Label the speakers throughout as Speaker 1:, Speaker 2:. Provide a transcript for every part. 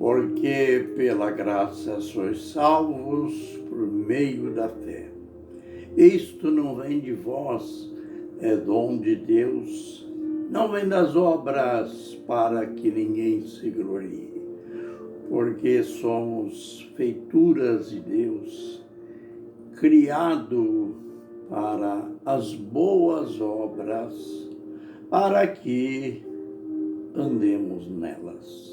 Speaker 1: porque pela graça sois salvos por meio da fé. Isto não vem de vós, é dom de Deus, não vem das obras para que ninguém se glorie, porque somos feituras de Deus, criado para as boas obras, para que andemos nelas.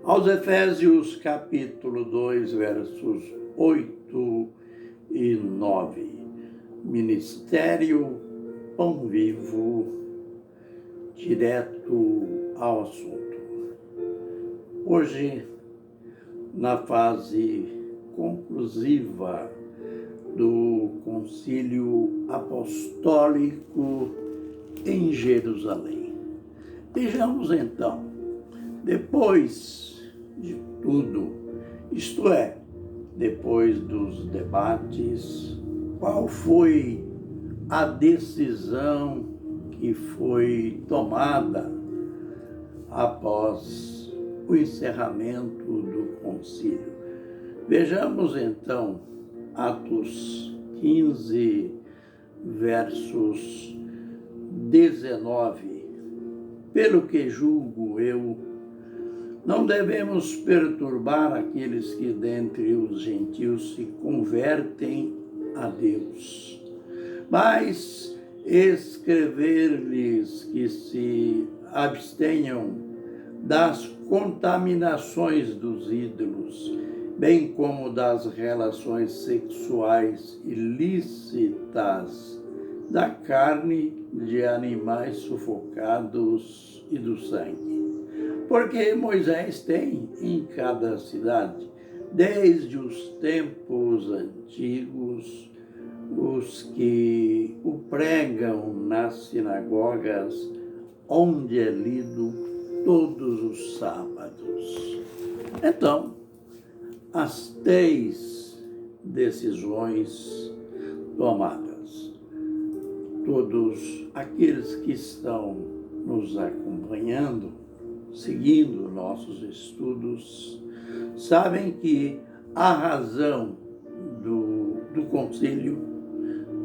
Speaker 1: Aos Efésios capítulo 2, versos 8 e 9. Ministério Pão Vivo, direto ao assunto. Hoje, na fase conclusiva do Concílio Apostólico em Jerusalém. Vejamos então, depois de tudo, isto é, depois dos debates, qual foi a decisão que foi tomada após o encerramento do concílio. Vejamos então Atos 15, versos 19. Pelo que julgo eu, não devemos perturbar aqueles que dentre os gentios se convertem a Deus, mas escrever-lhes que se abstenham das contaminações dos ídolos, bem como das relações sexuais ilícitas, da carne de animais sufocados e do sangue. Porque Moisés tem em cada cidade, desde os tempos antigos, os que o pregam nas sinagogas, onde é lido todos os sábados. Então, as 3 decisões tomadas. Todos aqueles que estão nos acompanhando, seguindo nossos estudos, sabem que a razão do concílio,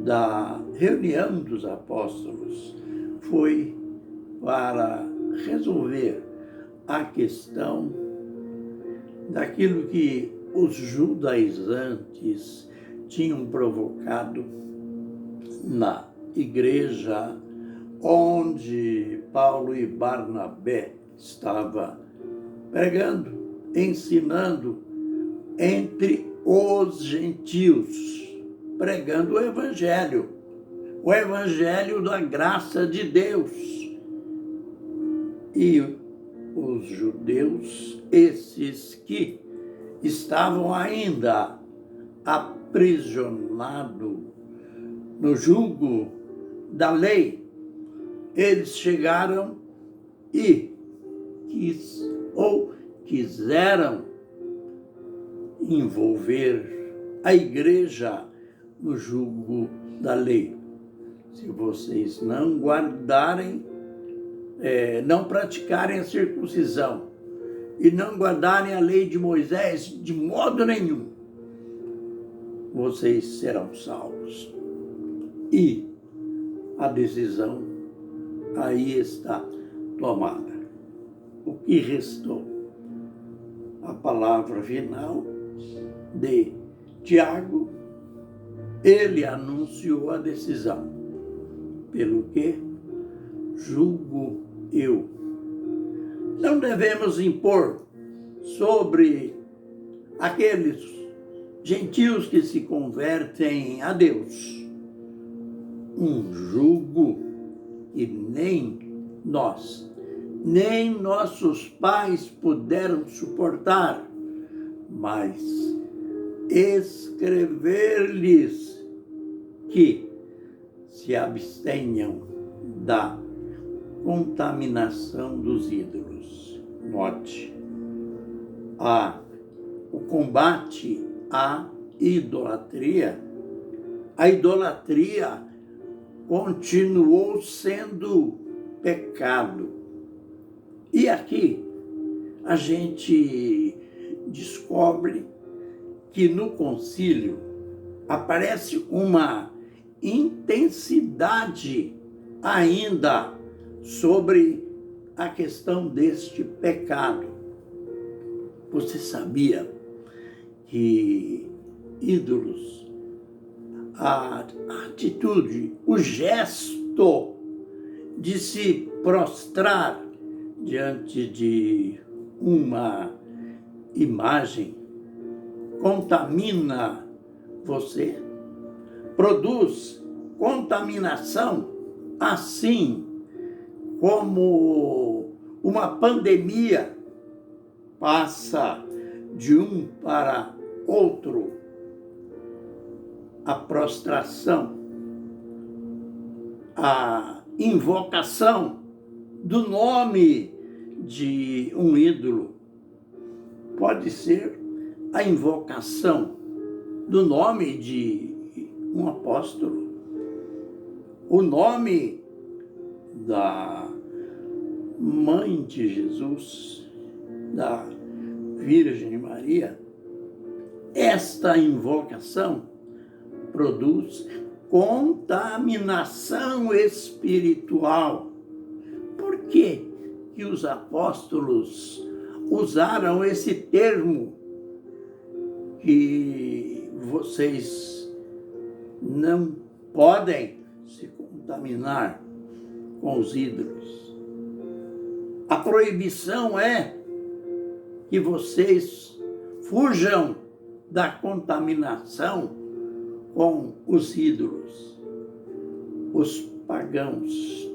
Speaker 1: da reunião dos apóstolos, foi para resolver a questão daquilo que os judaizantes tinham provocado na igreja onde Paulo e Barnabé estavam pregando, ensinando entre os gentios, pregando o evangelho da graça de Deus. E os judeus, esses que estavam ainda aprisionados no jugo da lei, eles chegaram e quiseram envolver a igreja no jugo da lei. Se vocês não guardarem, não praticarem a circuncisão e não guardarem a lei de Moisés de modo nenhum, vocês serão salvos. E a decisão aí está tomada. O que restou? A palavra final de Tiago. Ele anunciou a decisão. Pelo que julgo eu. Não devemos impor sobre aqueles gentios que se convertem a Deus um jugo que nem nós, nem nossos pais puderam suportar, mas escrever-lhes que se abstenham da contaminação dos ídolos. Note, o combate à idolatria. A idolatria continuou sendo pecado. E aqui, a gente descobre que no concílio aparece uma intensidade ainda sobre a questão deste pecado. Você sabia que ídolos, a atitude, o gesto de se prostrar diante de uma imagem contamina você, produz contaminação, assim como uma pandemia passa de um para outro. A prostração, a invocação do nome de um ídolo pode ser a invocação do nome de um apóstolo, o nome da mãe de Jesus, da Virgem Maria. Esta invocação produz contaminação espiritual. Por que os apóstolos usaram esse termo que vocês não podem se contaminar com os ídolos? A proibição é que vocês fujam da contaminação com os ídolos. Os pagãos,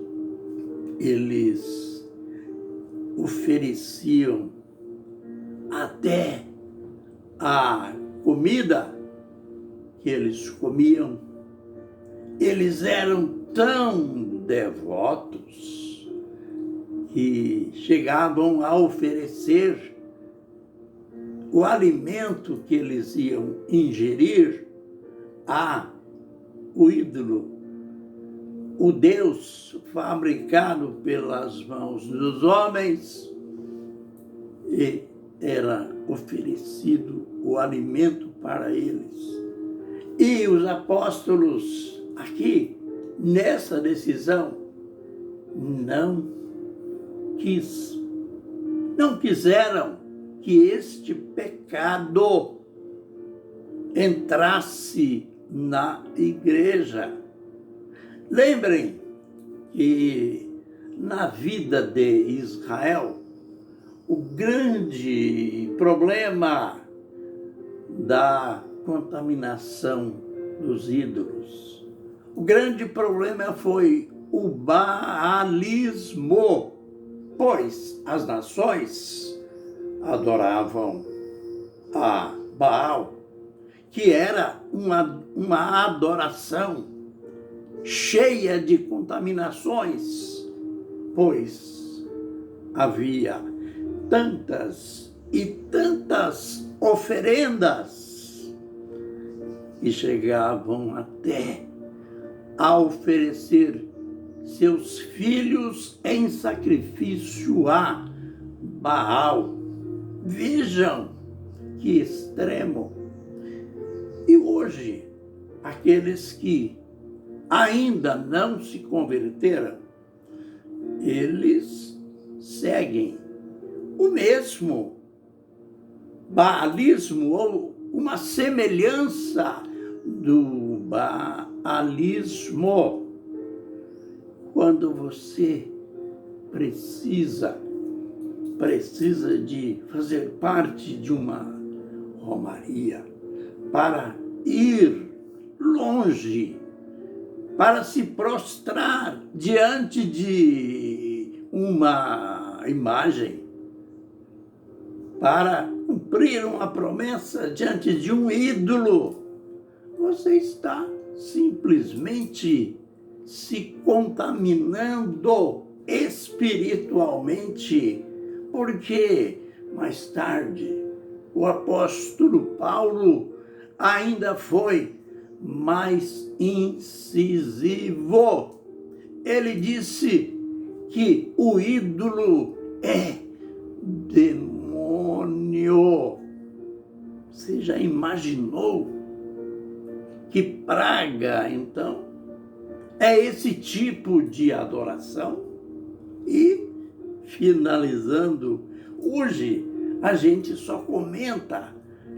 Speaker 1: eles ofereciam até a comida que eles comiam. Eles eram tão devotos que chegavam a oferecer o alimento que eles iam ingerir o ídolo, o Deus fabricado pelas mãos dos homens, e era oferecido o alimento para eles. E os apóstolos aqui, nessa decisão, não quiseram que este pecado entrasse na igreja. Lembrem que na vida de Israel, o grande problema da contaminação dos ídolos, o grande problema foi o baalismo, pois as nações adoravam a Baal, que era uma adoração cheia de contaminações, pois havia tantas e tantas oferendas que chegavam até a oferecer seus filhos em sacrifício a Baal. Vejam que extremo. E hoje, aqueles que ainda não se converteram, eles seguem o mesmo baalismo ou uma semelhança do baalismo. Quando você precisa de fazer parte de uma romaria, para ir longe, para se prostrar diante de uma imagem, para cumprir uma promessa diante de um ídolo, você está simplesmente se contaminando espiritualmente, porque mais tarde o apóstolo Paulo ainda foi mais incisivo. Ele disse que o ídolo é demônio. imaginou que praga, então, é esse tipo de adoração? E, finalizando, hoje a gente só comenta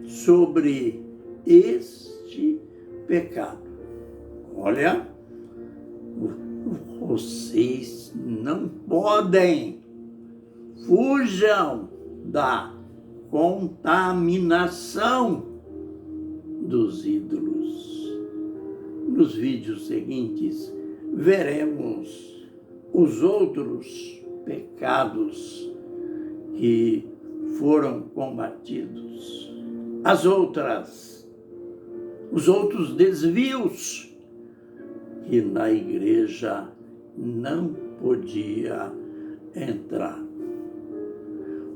Speaker 1: sobre este pecado. Olha, vocês não podem, fujam da contaminação dos ídolos. Nos vídeos seguintes, veremos os outros pecados que foram combatidos, os outros desvios que na igreja não podia entrar.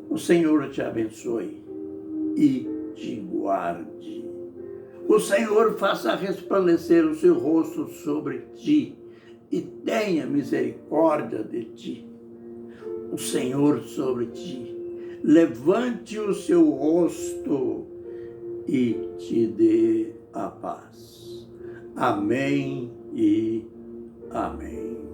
Speaker 1: O Senhor te abençoe e te guarde. O Senhor faça resplandecer o seu rosto sobre ti e tenha misericórdia de ti. O Senhor sobre ti levante o seu rosto e te dê a paz. Amém e amém.